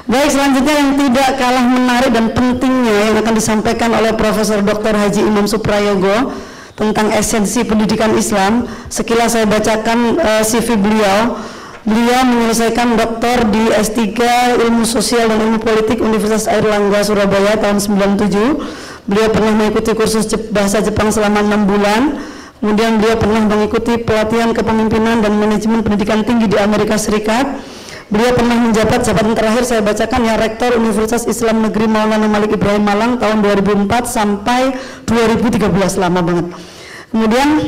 Baik, selanjutnya yang tidak kalah menarik dan pentingnya yang akan disampaikan oleh Profesor Dr. Haji Imam Suprayogo tentang esensi pendidikan Islam. Sekilas saya bacakan CV beliau. Beliau menyelesaikan doktor di S3 Ilmu Sosial dan Ilmu Politik Universitas Airlangga Surabaya tahun 97. Beliau pernah mengikuti kursus bahasa Jepang selama 6 bulan. Kemudian beliau pernah mengikuti pelatihan kepemimpinan dan manajemen pendidikan tinggi di Amerika Serikat. Beliau pernah menjabat jabatan terakhir saya bacakan ya Rektor Universitas Islam Negeri Maulana Malik Ibrahim Malang tahun 2004 sampai 2013, lama banget. Kemudian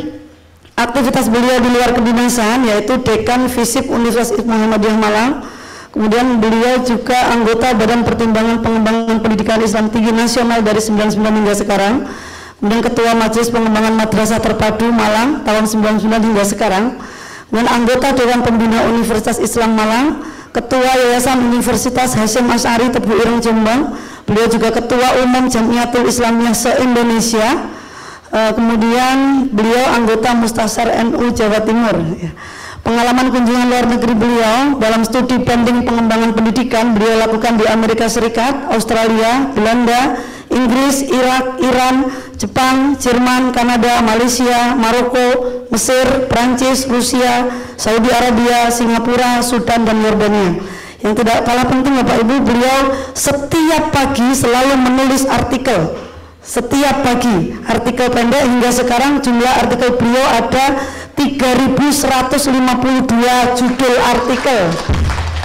aktivitas beliau di luar kedinasan yaitu Dekan Visip Universitas Muhammadiyah Malang. Kemudian beliau juga anggota Badan Pertimbangan Pengembangan Pendidikan Islam Tinggi Nasional dari 99 hingga sekarang. Kemudian Ketua Majelis Pengembangan Madrasah Terpadu Malang tahun 99 hingga sekarang. Dan anggota Dewan Pembina Universitas Islam Malang, Ketua Yayasan Universitas Hasyim Asy'ari Tebu Ireng Jombang. Beliau juga Ketua Umum Jamiatul Islamiyah se-Indonesia. Kemudian beliau anggota Mustasar NU Jawa Timur. Pengalaman kunjungan luar negeri beliau dalam studi banding pengembangan pendidikan beliau lakukan di Amerika Serikat, Australia, Belanda, Inggris, Irak, Iran, Jepang, Jerman, Kanada, Malaysia, Maroko, Mesir, Prancis, Rusia, Saudi Arabia, Singapura, Sudan, dan Yordania. Yang tidak kalah penting Bapak Ibu, beliau setiap pagi selalu menulis artikel. Setiap pagi, artikel pendek, hingga sekarang jumlah artikel beliau ada 3.152 judul artikel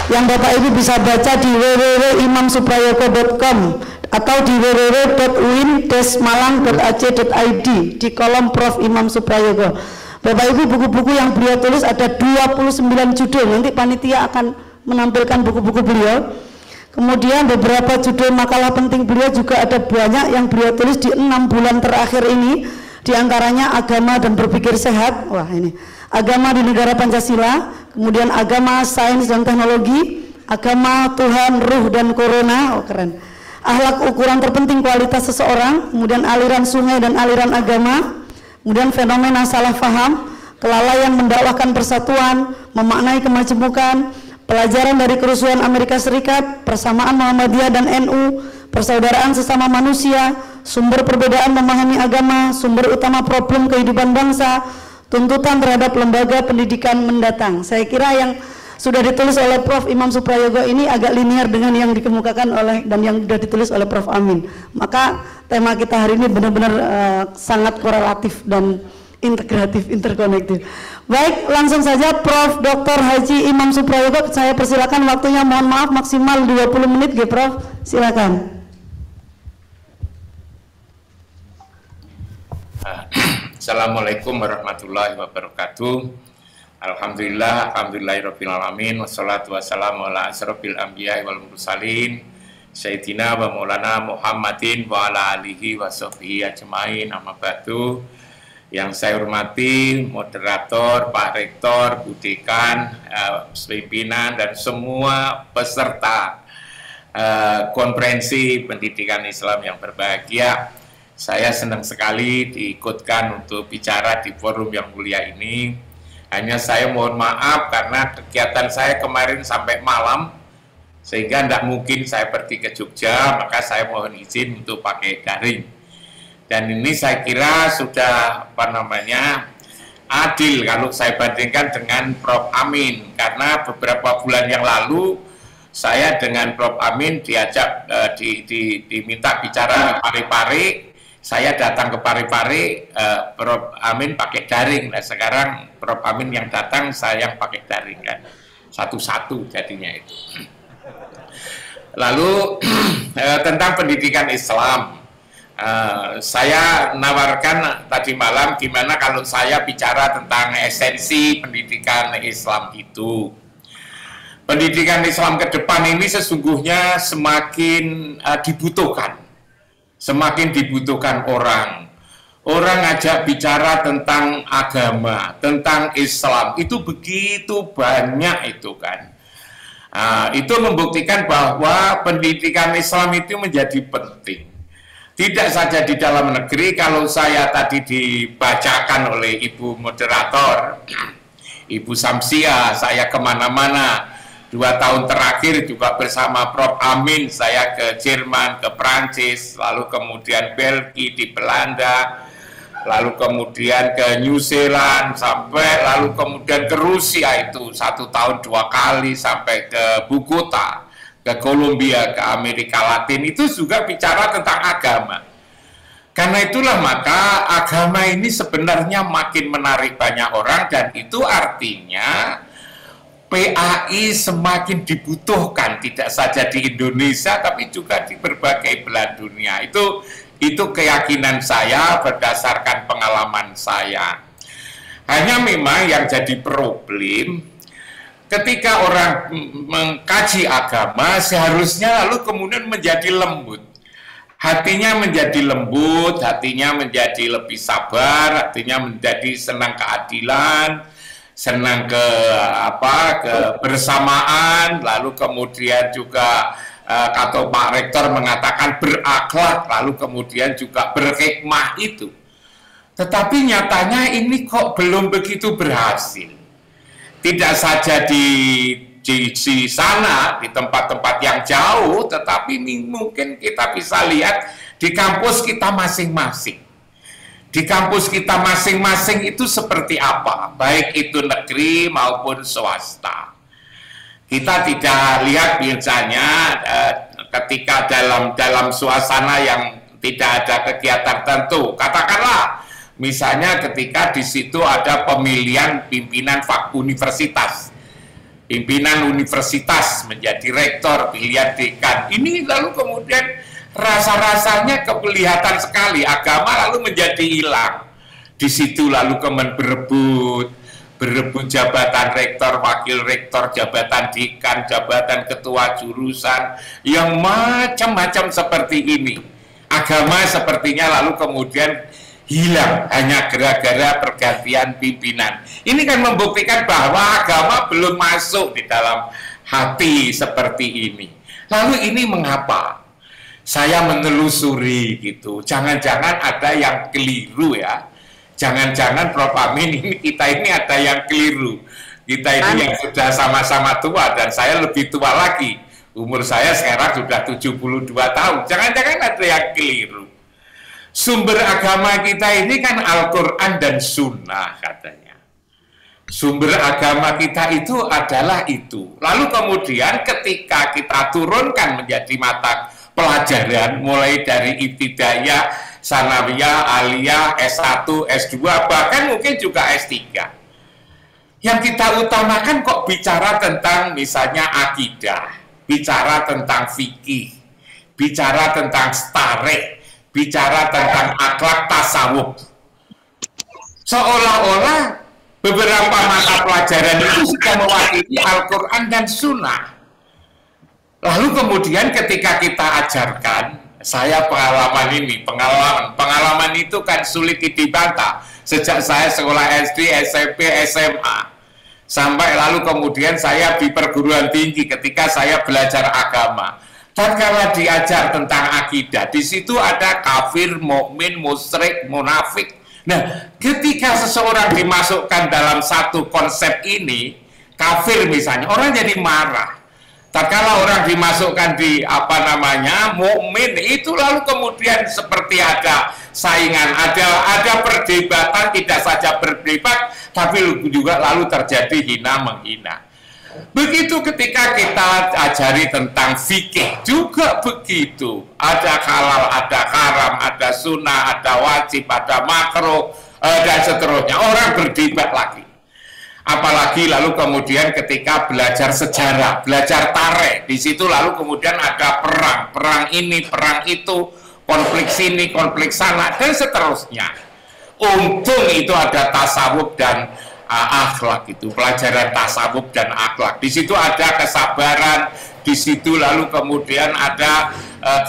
yang Bapak Ibu bisa baca di www.imamsuprayogo.com atau di www.uin-malang.ac.id di kolom Prof. Imam Suprayogo. Bapak Ibu, buku-buku yang beliau tulis ada 29 judul. Nanti panitia akan menampilkan buku-buku beliau. Kemudian beberapa judul makalah penting beliau juga ada banyak yang beliau tulis di 6 bulan terakhir ini. Di antaranya agama dan berpikir sehat. Wah, ini agama di negara Pancasila, kemudian agama, sains dan teknologi, agama, Tuhan, ruh dan corona. Oh, keren. Akhlak ukuran terpenting kualitas seseorang, kemudian aliran sungai dan aliran agama, kemudian fenomena salah faham, kelalaian mendakwahkan persatuan, memaknai kemajemukan, pelajaran dari kerusuhan Amerika Serikat, persamaan Muhammadiyah dan NU, persaudaraan sesama manusia, sumber perbedaan memahami agama, sumber utama problem kehidupan bangsa, tuntutan terhadap lembaga pendidikan mendatang. Saya kira yang sudah ditulis oleh Prof. Imam Suprayogo ini agak linear dengan yang dikemukakan oleh dan yang sudah ditulis oleh Prof. Amin. Maka tema kita hari ini benar-benar sangat korelatif dan integratif, interkonektif. Baik, langsung saja Prof. Dr. Haji Imam Suprayogo, saya persilakan waktunya, mohon maaf maksimal 20 menit ya Prof. Silakan. Assalamualaikum warahmatullahi wabarakatuh. Alhamdulillahirabbil alamin, wassalatu wassalamu ala asrofil anbiya'i wal mursalin sayyidina wa maulana Muhammadin wa ala alihi wa sahbihi ajmain, amma ba'du. Yang saya hormati moderator, Pak Rektor, Bu Dekan, pimpinan dan semua peserta konferensi pendidikan Islam yang berbahagia. Saya senang sekali diikutkan untuk bicara di forum yang mulia ini. Hanya saya mohon maaf karena kegiatan saya kemarin sampai malam, sehingga tidak mungkin saya pergi ke Jogja, maka saya mohon izin untuk pakai daring. Dan ini saya kira sudah adil kalau saya bandingkan dengan Prof. Amin, karena beberapa bulan yang lalu saya dengan Prof. Amin diajak diminta bicara di Parepare. Saya datang ke Parepare, Prof. Amin pakai daring. Nah sekarang Prof. Amin yang datang, saya yang pakai daring kan, satu-satu jadinya itu. Lalu tentang pendidikan Islam, saya nawarkan tadi malam gimana kalau saya bicara tentang esensi pendidikan Islam itu. Pendidikan Islam ke depan ini sesungguhnya semakin dibutuhkan. Semakin dibutuhkan orang. Orang ngajak bicara tentang agama, tentang Islam, itu begitu banyak itu kan. Itu membuktikan bahwa pendidikan Islam itu menjadi penting. Tidak saja di dalam negeri, kalau saya tadi dibacakan oleh Ibu Moderator, Ibu Samsia, saya kemana-mana. 2 tahun terakhir juga bersama Prof. Amin, saya ke Jerman, ke Prancis, lalu kemudian Belgia, di Belanda, lalu kemudian ke New Zealand, sampai lalu kemudian ke Rusia itu 1 tahun 2 kali, sampai ke Bogota, ke Kolombia, ke Amerika Latin, itu juga bicara tentang agama. Karena itulah maka agama ini sebenarnya makin menarik banyak orang, dan itu artinya PAI semakin dibutuhkan, tidak saja di Indonesia tapi juga di berbagai belahan dunia. Itu keyakinan saya berdasarkan pengalaman saya. Hanya memang yang jadi problem ketika orang mengkaji agama seharusnya lalu kemudian menjadi lembut. Hatinya menjadi lembut, hatinya menjadi lebih sabar, hatinya menjadi senang keadilan, senang kebersamaan, lalu kemudian juga atau Pak Rektor mengatakan berakhlak, lalu kemudian juga berhikmah itu. Tetapi nyatanya ini kok belum begitu berhasil. Tidak saja di sana, di tempat-tempat yang jauh, tetapi mungkin kita bisa lihat di kampus kita masing-masing. Di kampus kita masing-masing itu seperti apa, baik itu negeri maupun swasta. Kita tidak lihat misalnya ketika dalam suasana yang tidak ada kegiatan tertentu, katakanlah misalnya ketika di situ ada pemilihan pimpinan universitas, pimpinan universitas menjadi rektor, pilihan dekan, ini lalu kemudian rasa-rasanya kelihatan sekali agama lalu menjadi hilang. Di situ lalu kemudian berebut jabatan rektor, wakil rektor, jabatan dekan, jabatan ketua jurusan, yang macam-macam seperti ini. Agama sepertinya lalu kemudian hilang hanya gara-gara pergantian pimpinan. Ini kan membuktikan bahwa agama belum masuk di dalam hati seperti ini. Lalu ini mengapa? Saya menelusuri gitu. Jangan-jangan ada yang keliru ya. Jangan-jangan Prof. Amin kita ini ada yang keliru. Kita ini yang sudah sama-sama tua, dan saya lebih tua lagi. Umur saya sekarang sudah 72 tahun. Jangan-jangan ada yang keliru. Sumber agama kita ini kan Al-Quran dan Sunnah katanya. Sumber agama kita itu adalah itu. Lalu kemudian ketika kita turunkan menjadi mata pelajaran, mulai dari ibtidaiyah, sanawiyah, aliyah, S1, S2, bahkan mungkin juga S3. Yang kita utamakan kok bicara tentang misalnya akidah, bicara tentang fikih, bicara tentang stareh, bicara tentang akhlak tasawuf. Seolah-olah beberapa mata pelajaran itu sudah mewakili Al-Quran dan Sunnah. Lalu kemudian ketika kita ajarkan, saya pengalaman itu kan sulit dibantah. Sejak saya sekolah SD, SMP, SMA, sampai lalu kemudian saya di perguruan tinggi ketika saya belajar agama. Tatkala diajar tentang akidah, di situ ada kafir, mukmin, musyrik, munafik. Nah, ketika seseorang dimasukkan dalam satu konsep ini, kafir misalnya, orang jadi marah. Tatkala orang dimasukkan di mukmin, itu lalu kemudian seperti ada saingan, ada perdebatan, tidak saja berdebat, tapi juga lalu terjadi hina menghina. Begitu ketika kita ajari tentang fikih juga begitu. Ada halal, ada haram, ada sunnah, ada wajib, ada makruh, dan seterusnya. Orang berdebat lagi. Apalagi lalu kemudian ketika belajar sejarah, belajar tarikh, di situ lalu kemudian ada perang ini, perang itu, konflik sini, konflik sana, dan seterusnya. Untung itu ada tasawuf dan akhlak, itu pelajaran tasawuf dan akhlak. Di situ ada kesabaran, di situ lalu kemudian ada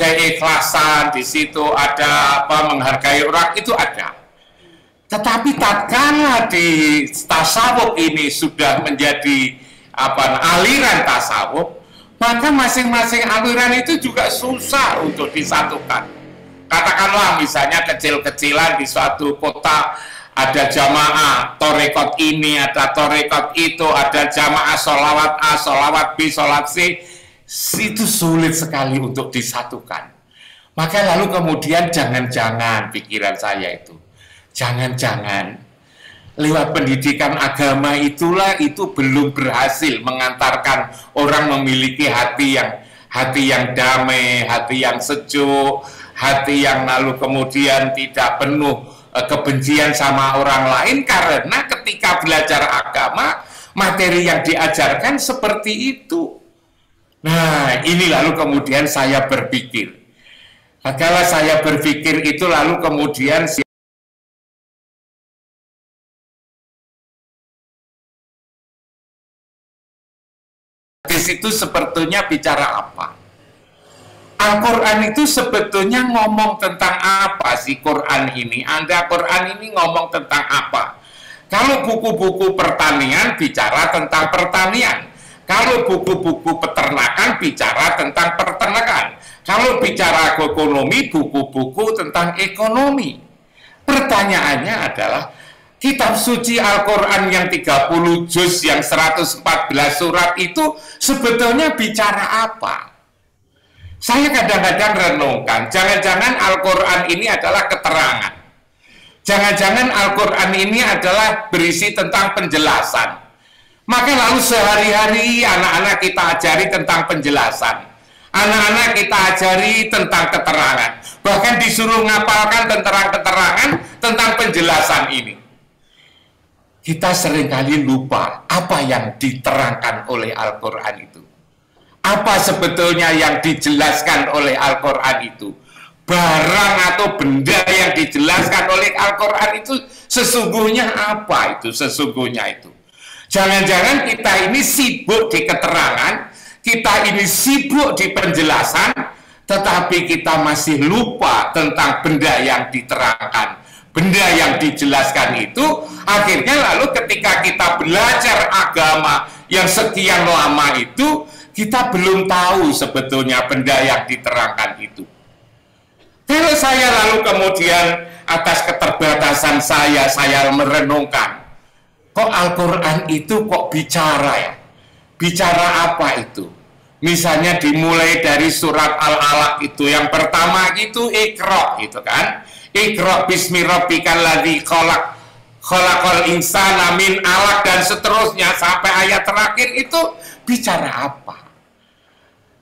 keikhlasan, di situ ada menghargai orang, itu ada. Tetapi tatkala di tasawuf ini sudah menjadi aliran tasawuf, maka masing-masing aliran itu juga susah untuk disatukan. Katakanlah misalnya kecil-kecilan di suatu kota ada jamaah torekot ini, ada torekot itu, ada jamaah sholawat A, sholawat B, sholat C, itu sulit sekali untuk disatukan. Maka lalu kemudian jangan-jangan pikiran saya itu, jangan-jangan lewat pendidikan agama itulah itu belum berhasil mengantarkan orang memiliki hati yang damai, hati yang sejuk, hati yang lalu kemudian tidak penuh kebencian sama orang lain, karena ketika belajar agama materi yang diajarkan seperti itu. Nah, ini lalu kemudian saya berpikir. Kalau saya berpikir itu lalu kemudian itu sebetulnya bicara apa? Al-Quran itu sebetulnya ngomong tentang apa sih Quran ini? Quran ini ngomong tentang apa? Kalau buku-buku pertanian bicara tentang pertanian. Kalau buku-buku peternakan bicara tentang peternakan. Kalau bicara ekonomi, buku-buku tentang ekonomi. Pertanyaannya adalah, kitab suci Al-Quran yang 30 juz, yang 114 surat itu sebetulnya bicara apa? Saya kadang-kadang renungkan, jangan-jangan Al-Quran ini adalah keterangan. Jangan-jangan Al-Quran ini adalah berisi tentang penjelasan. Maka lalu sehari-hari anak-anak kita ajari tentang penjelasan. Anak-anak kita ajari tentang keterangan. Bahkan disuruh ngapalkan keterangan tentang penjelasan ini. Kita seringkali lupa apa yang diterangkan oleh Al-Quran itu. Apa sebetulnya yang dijelaskan oleh Al-Quran itu? Barang atau benda yang dijelaskan oleh Al-Quran itu sesungguhnya apa itu? Sesungguhnya itu. Jangan-jangan kita ini sibuk di keterangan, kita ini sibuk di penjelasan, tetapi kita masih lupa tentang benda yang diterangkan. Benda yang dijelaskan itu, akhirnya lalu ketika kita belajar agama yang sekian lama itu, kita belum tahu sebetulnya benda yang diterangkan itu. Kalau saya lalu kemudian atas keterbatasan saya merenungkan, kok Al-Quran itu kok bicara ya? Bicara apa itu? Misalnya dimulai dari surat Al-Alaq itu, yang pertama itu Iqra itu kan? Iqra bismi rabbikal ladzi khalaq, khalaqal insana min 'alaq, dan seterusnya sampai ayat terakhir itu bicara apa?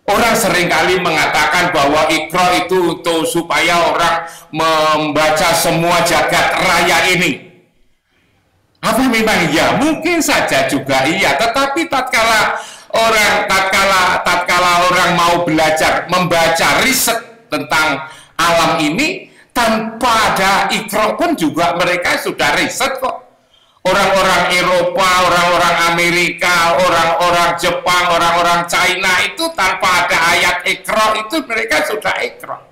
Orang seringkali mengatakan bahwa Iqra itu untuk supaya orang membaca semua jagat raya ini. Apa memang iya? Mungkin saja juga iya, tetapi tatkala orang mau belajar membaca riset tentang alam ini, tanpa ada Iqra pun juga mereka sudah riset kok. Orang-orang Eropa, orang-orang Amerika, orang-orang Jepang, orang-orang China itu tanpa ada ayat Iqra itu mereka sudah Iqra.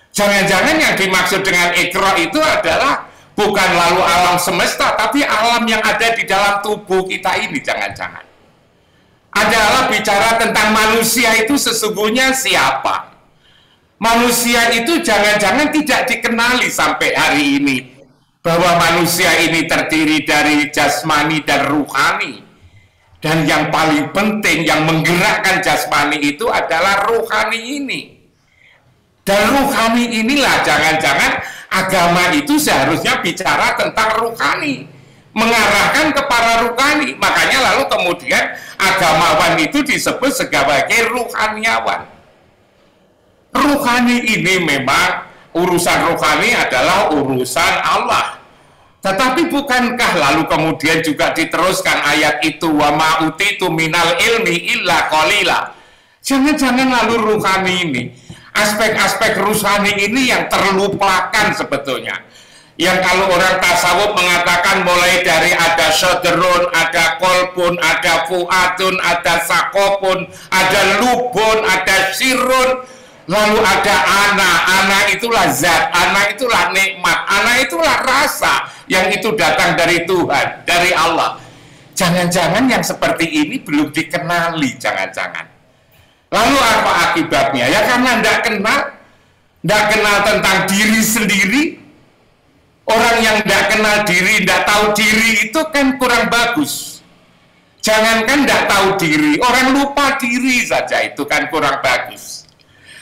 Jangan-jangan yang dimaksud dengan Iqra itu adalah bukan lalu alam semesta, tapi alam yang ada di dalam tubuh kita ini, jangan-jangan. Adalah bicara tentang manusia itu sesungguhnya siapa. Manusia itu jangan-jangan tidak dikenali sampai hari ini. Bahwa manusia ini terdiri dari jasmani dan ruhani. Dan yang paling penting, yang menggerakkan jasmani itu adalah ruhani ini. Dan ruhani inilah jangan-jangan agama itu seharusnya bicara tentang ruhani. Mengarahkan kepada ruhani. Makanya lalu kemudian agamawan itu disebut sebagai ruhaniawan. Ruhani ini memang, urusan rohani adalah urusan Allah. Tetapi bukankah lalu kemudian juga diteruskan ayat itu, wa ma utitu minal ilmi illa qalila. Jangan-jangan lalu rohani ini, aspek-aspek rohani ini yang terlupakan sebetulnya. Yang kalau orang tasawuf mengatakan mulai dari ada syadrun, ada kolbun, ada fuadun, ada sakopun, ada lubun, ada sirun, lalu ada ana itulah zat, ana itulah nikmat, ana itulah rasa yang itu datang dari Tuhan, dari Allah. Jangan-jangan yang seperti ini belum dikenali, jangan-jangan. Lalu apa akibatnya? Ya karena tidak kenal tentang diri sendiri, Orang yang tidak kenal diri, tidak tahu diri itu kan kurang bagus. Jangankan tidak tahu diri, orang lupa diri saja itu kan kurang bagus.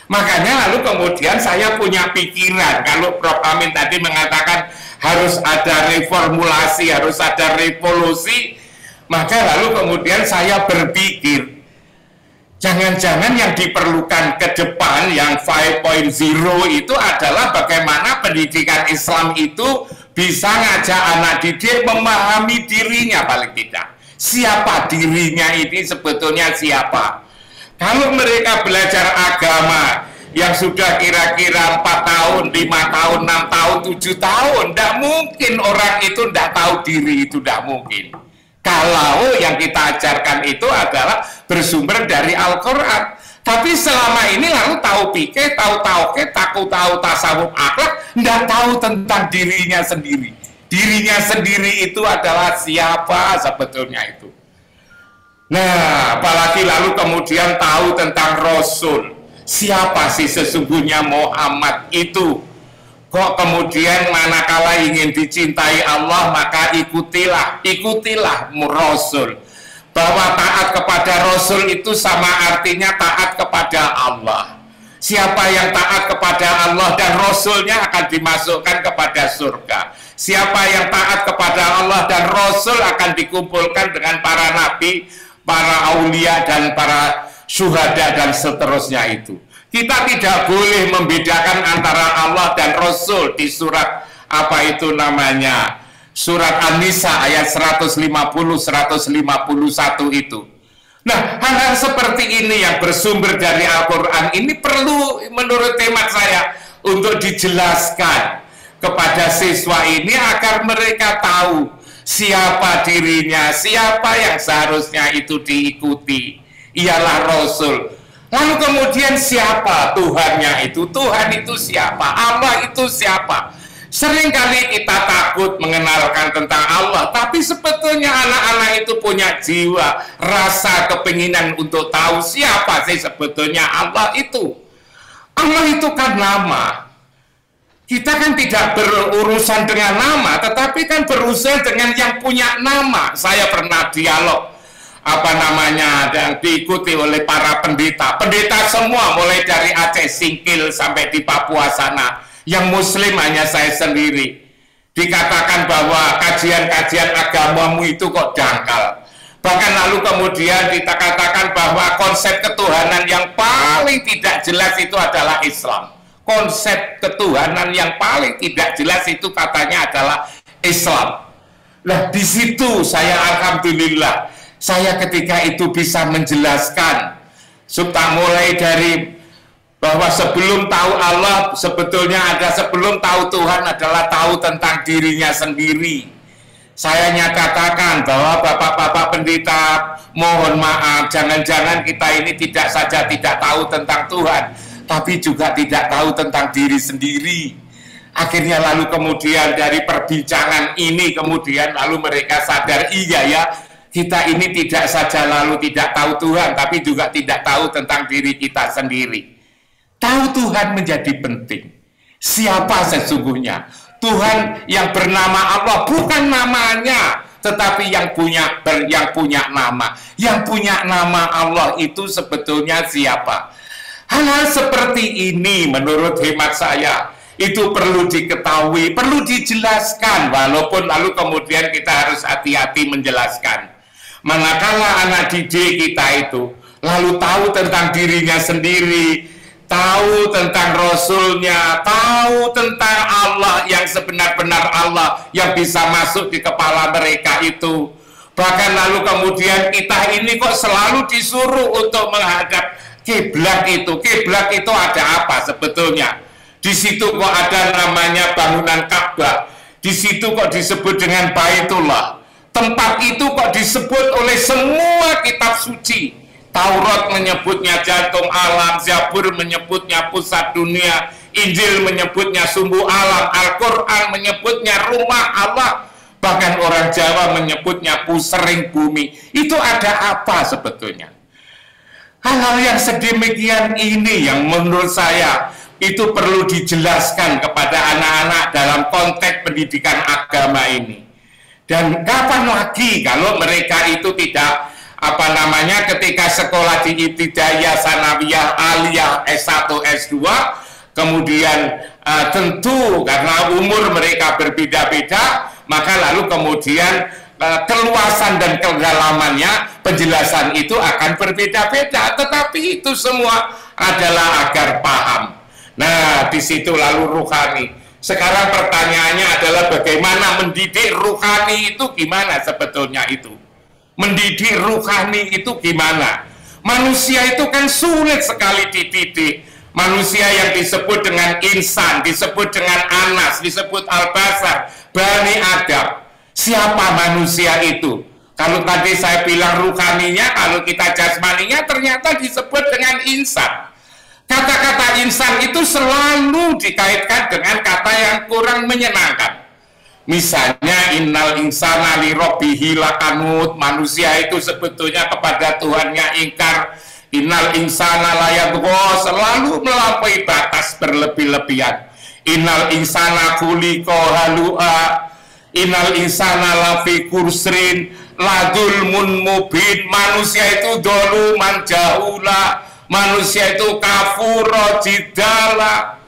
Makanya lalu kemudian saya punya pikiran, kalau Prof. Amin tadi mengatakan harus ada reformulasi, harus ada revolusi, maka lalu kemudian saya berpikir, jangan-jangan yang diperlukan ke depan, yang 5.0 itu adalah bagaimana pendidikan Islam itu bisa ngajak anak didik memahami dirinya paling tidak. Siapa dirinya ini sebetulnya siapa? Kalau mereka belajar agama yang sudah kira-kira 4 tahun, 5 tahun, 6 tahun, 7 tahun, tidak mungkin orang itu tidak tahu diri, itu tidak mungkin. Kalau yang kita ajarkan itu adalah bersumber dari Al-Quran. Tapi selama ini lalu tahu fikih, tahu tauhid, tahu tasawuf akhlak, tidak tahu tentang dirinya sendiri. Dirinya sendiri itu adalah siapa sebetulnya itu. Nah, apalagi lalu kemudian tahu tentang Rasul. Siapa sih sesungguhnya Muhammad itu? Kok kemudian manakala ingin dicintai Allah maka ikutilah Rasul. Bahwa taat kepada Rasul itu sama artinya taat kepada Allah. Siapa yang taat kepada Allah dan Rasulnya akan dimasukkan kepada surga. Siapa yang taat kepada Allah dan Rasul akan dikumpulkan dengan para nabi, para aulia dan para syuhada dan seterusnya itu. Kita tidak boleh membedakan antara Allah dan Rasul di surat apa itu namanya, surat An-Nisa ayat 150-151 itu. Nah, hal-hal seperti ini yang bersumber dari Al-Quran ini perlu menurut temat saya untuk dijelaskan kepada siswa ini agar mereka tahu siapa dirinya, siapa yang seharusnya itu diikuti, ialah Rasul. Lalu kemudian siapa Tuhannya itu? Tuhan itu siapa? Allah itu siapa? Seringkali kita takut mengenalkan tentang Allah, tapi sebetulnya anak-anak itu punya jiwa, rasa kepinginan untuk tahu siapa sih sebetulnya Allah itu. Allah itu kan nama. Kita kan tidak berurusan dengan nama, tetapi kan berurusan dengan yang punya nama. Saya pernah dialog yang diikuti oleh para pendeta semua, mulai dari Aceh Singkil sampai di Papua sana. Yang Muslim hanya saya sendiri. Dikatakan bahwa kajian-kajian agamamu itu kok dangkal. Bahkan lalu kemudian kita katakan bahwa konsep ketuhanan yang paling tidak jelas itu adalah Islam. Konsep ketuhanan yang paling tidak jelas itu katanya adalah Islam. Nah, di situ saya alhamdulillah, saya ketika itu bisa menjelaskan, mulai dari bahwa sebelum tahu Allah, sebetulnya sebelum tahu Tuhan adalah tahu tentang dirinya sendiri. Saya nyatakan bahwa bapak-bapak pendeta, mohon maaf, jangan-jangan kita ini tidak saja tidak tahu tentang Tuhan, tapi juga tidak tahu tentang diri sendiri. Akhirnya lalu kemudian dari perbincangan ini, kemudian lalu mereka sadar, iya ya, kita ini tidak saja lalu tidak tahu Tuhan, tapi juga tidak tahu tentang diri kita sendiri. Tahu Tuhan menjadi penting. Siapa sesungguhnya? Tuhan yang bernama Allah, bukan namanya, tetapi yang punya nama. Yang punya nama Allah itu sebetulnya siapa? Hal-hal seperti ini menurut hemat saya itu perlu diketahui, perlu dijelaskan, walaupun lalu kemudian kita harus hati-hati menjelaskan. Manakala anak didik kita itu lalu tahu tentang dirinya sendiri, tahu tentang Rasulnya, tahu tentang Allah yang sebenar-benar Allah yang bisa masuk di kepala mereka itu. Bahkan lalu kemudian kita ini kok selalu disuruh untuk menghadap kiblat itu. Kiblat itu ada apa sebetulnya? Di situ kok ada namanya bangunan Ka'bah. Di situ kok disebut dengan Baitullah. Tempat itu kok disebut oleh semua kitab suci. Taurat menyebutnya jantung alam, Zabur menyebutnya pusat dunia, Injil menyebutnya sumbu alam, Al-Quran menyebutnya rumah Allah, bahkan orang Jawa menyebutnya pusering bumi. Itu ada apa sebetulnya? Hal-hal yang sedemikian ini yang menurut saya itu perlu dijelaskan kepada anak-anak dalam konteks pendidikan agama ini. Dan kapan lagi kalau mereka itu tidak ketika sekolah di ibtidaiyah, sanawiyah, aliyah, S1, S2, kemudian tentu karena umur mereka berbeda-beda, maka lalu kemudian keluasan dan kedalamannya penjelasan itu akan berbeda-beda, tetapi itu semua adalah agar paham. Nah, di situ lalu ruhani. Sekarang pertanyaannya adalah bagaimana mendidik ruhani itu gimana sebetulnya itu? Mendidik ruhani itu gimana? Manusia itu kan sulit sekali dididik. Manusia yang disebut dengan insan, disebut dengan anas, disebut al-basar, Bani Adam. Siapa manusia itu? Kalau tadi saya bilang ruhaninya, kalau kita jasmaninya ternyata disebut dengan insan. Kata-kata insan itu selalu dikaitkan dengan kata yang kurang menyenangkan. Misalnya innal insana li rabbihi lakanut, manusia itu sebetulnya kepada Tuhannya ingkar. Innal insana layadgha, selalu melampaui batas berlebih-lebihan. Innal insana khuliqa halu'a, innal insana lafi kursrin ladulmun mubin, manusia itu doluman jahula, manusia itu kafuro jidala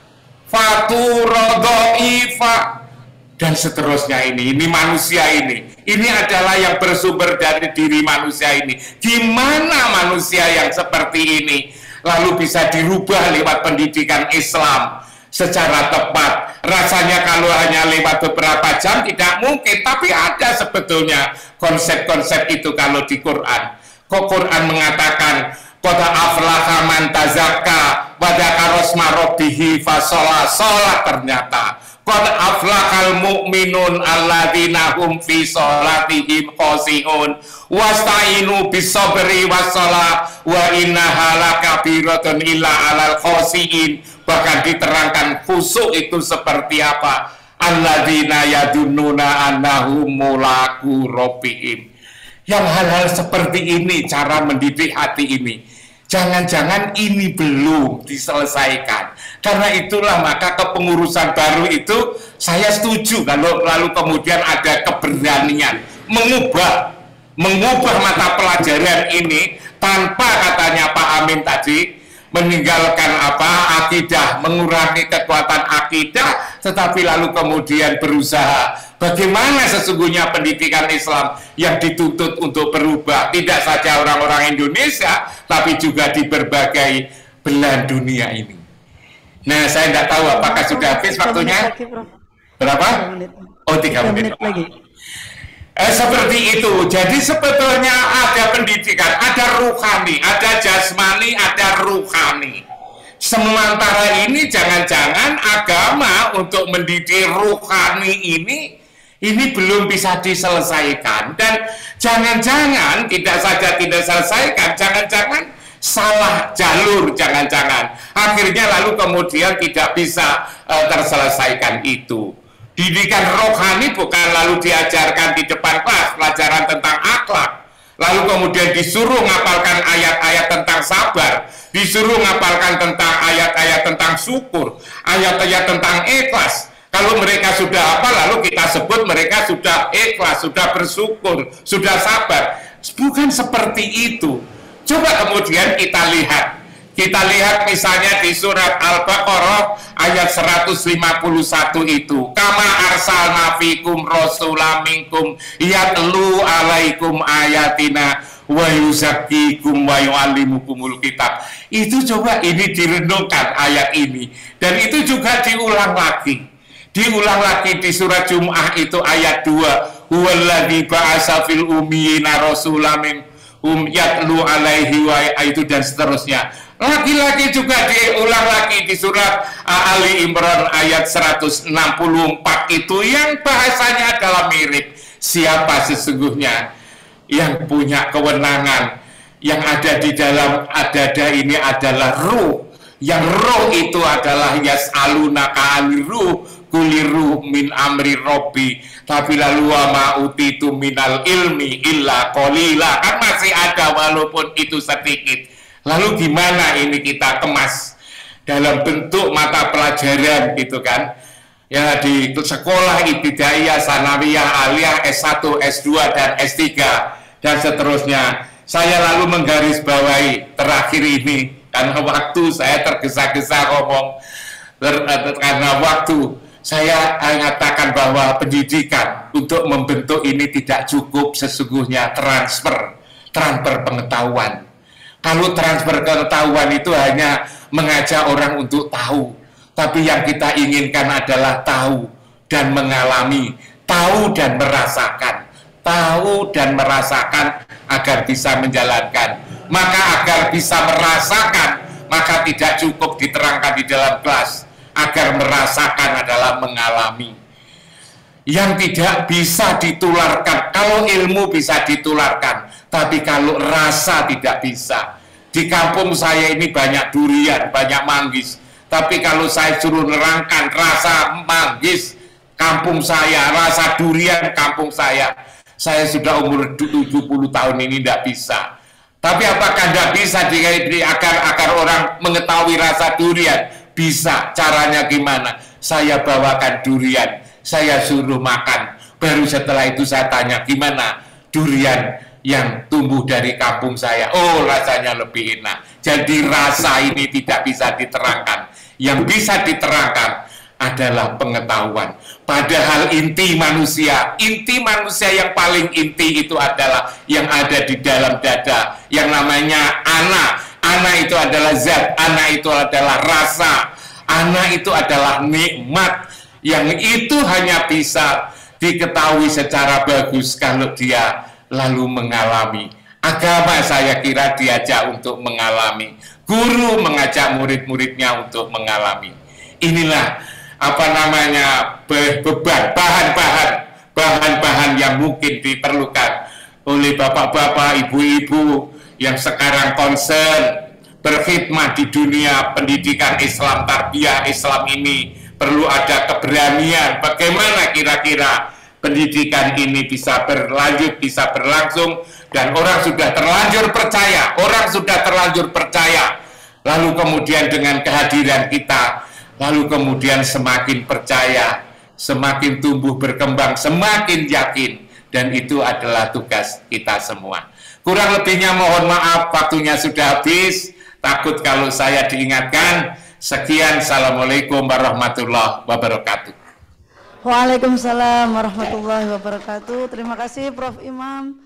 faturo do'ifa, dan seterusnya. Ini manusia ini adalah yang bersumber dari diri manusia ini. Gimana manusia yang seperti ini lalu bisa dirubah lewat pendidikan Islam secara tepat? Rasanya kalau hanya lewat beberapa jam tidak mungkin, tapi ada sebetulnya konsep-konsep itu kalau di Quran. Kok Quran mengatakan qad aflaha man tazakka wa dzakara rasma rabbih fasholla, sholat ternyata. Qad aflahal mu'minun alladzina hum fi sholatihim khashi'un wasta'inu bis-sabri was-shalah wa innaha lakabiratun illa 'alal khashi'in. Bahkan diterangkan khusyuk itu seperti apa. Alladzina yadunnuna annahum mulaqu rabbihim. Yang hal-hal seperti ini cara mendidik hati ini. Jangan-jangan ini belum diselesaikan. Karena itulah maka kepengurusan baru itu saya setuju kalau lalu kemudian ada keberanian mengubah mata pelajaran ini tanpa katanya Pak Amin tadi meninggalkan akidah, mengurangi kekuatan akidah, tetapi lalu kemudian berusaha bagaimana sesungguhnya pendidikan Islam yang dituntut untuk berubah, tidak saja orang-orang Indonesia, tapi juga di berbagai belahan dunia ini. Nah, saya tidak tahu apakah sudah habis waktunya. Berapa? Oh, 3 menit lagi. Seperti itu. Jadi sebetulnya ada pendidikan, ada ruhani, ada jasmani, ada ruhani. Sementara ini jangan-jangan agama untuk mendidik ruhani ini belum bisa diselesaikan. Dan jangan-jangan tidak saja tidak selesaikan, jangan-jangan salah jalur, jangan-jangan akhirnya lalu kemudian tidak bisa terselesaikan itu. Didikan rohani bukan lalu diajarkan di depan kelas pelajaran tentang akhlak, lalu kemudian disuruh ngapalkan ayat-ayat tentang sabar, disuruh ngapalkan tentang ayat-ayat tentang syukur, ayat-ayat tentang ikhlas. Kalau mereka sudah apa, lalu kita sebut mereka sudah ikhlas, sudah bersyukur, sudah sabar. Bukan seperti itu. Coba kemudian kita lihat misalnya di surat Al-Baqarah ayat 151 itu, kama arsalna fikum rasulam minkum yatlu alaikum ayatina wa yuzakkikum wa yu'allimukumul kitab. Itu coba ini direnungkan ayat ini, dan itu juga diulang lagi di surat Jum'ah itu ayat 2, huwallazi ba'asa fil ummiyina rasulam yatlu alaihi wa itu, dan seterusnya. Lagi-lagi juga diulang lagi di surat Ali Imran ayat 164 itu yang bahasanya adalah mirip. Siapa sesungguhnya yang punya kewenangan, yang ada di dalam adada ini adalah ruh. Yang ruh itu adalah yas'aluna ka'anir ruh kuliruh min amri robbi, tapi lalu wa ma'utitu minal ilmi illa qalila, kan masih ada walaupun itu sedikit. Lalu gimana ini kita kemas? dalam bentuk mata pelajaran gitu kan. Ya di sekolah ibtidaiyah, sanawiyah, aliyah, S1, S2 dan S3 dan seterusnya. Saya lalu menggarisbawahi terakhir ini karena waktu saya tergesa-gesa ngomong karena waktu. Saya mengatakan bahwa pendidikan untuk membentuk ini tidak cukup sesungguhnya transfer pengetahuan. Kalau transfer pengetahuan itu hanya mengajak orang untuk tahu, tapi yang kita inginkan adalah tahu dan mengalami, tahu dan merasakan agar bisa menjalankan. Maka agar bisa merasakan, maka tidak cukup diterangkan di dalam kelas. Agar merasakan adalah mengalami. Yang tidak bisa ditularkan, kalau ilmu bisa ditularkan, tapi kalau rasa tidak bisa. Di kampung saya ini banyak durian, banyak manggis, tapi kalau saya suruh nerangkan rasa manggis kampung saya, rasa durian kampung saya sudah umur 70 tahun ini tidak bisa. Tapi apakah tidak bisa agar orang mengetahui rasa durian? Bisa. Caranya gimana? Saya bawakan durian, saya suruh makan, baru setelah itu saya tanya gimana durian yang tumbuh dari kampung saya. Oh, rasanya lebih enak. Jadi rasa ini tidak bisa diterangkan. Yang bisa diterangkan adalah pengetahuan. Padahal inti manusia yang paling inti itu adalah yang ada di dalam dada, yang namanya ana. Ana itu adalah zat, ana itu adalah rasa, ana itu adalah nikmat, yang itu hanya bisa diketahui secara bagus kalau dia lalu mengalami. Agama saya kira diajak untuk mengalami, guru mengajak murid-muridnya untuk mengalami. Inilah apa namanya beban, bahan-bahan yang mungkin diperlukan oleh bapak-bapak, ibu-ibu yang sekarang concern berkhidmat di dunia pendidikan Islam, tarbiyah Islam ini. Perlu ada keberanian bagaimana kira-kira pendidikan ini bisa berlanjut, bisa berlangsung, dan orang sudah terlanjur percaya, lalu kemudian dengan kehadiran kita, lalu kemudian semakin percaya, semakin tumbuh berkembang, semakin yakin, dan itu adalah tugas kita semua. Kurang lebihnya mohon maaf, waktunya sudah habis. Takut kalau saya diingatkan. Sekian, assalamualaikum warahmatullahi wabarakatuh. Waalaikumsalam warahmatullahi wabarakatuh. Terima kasih Prof. Imam.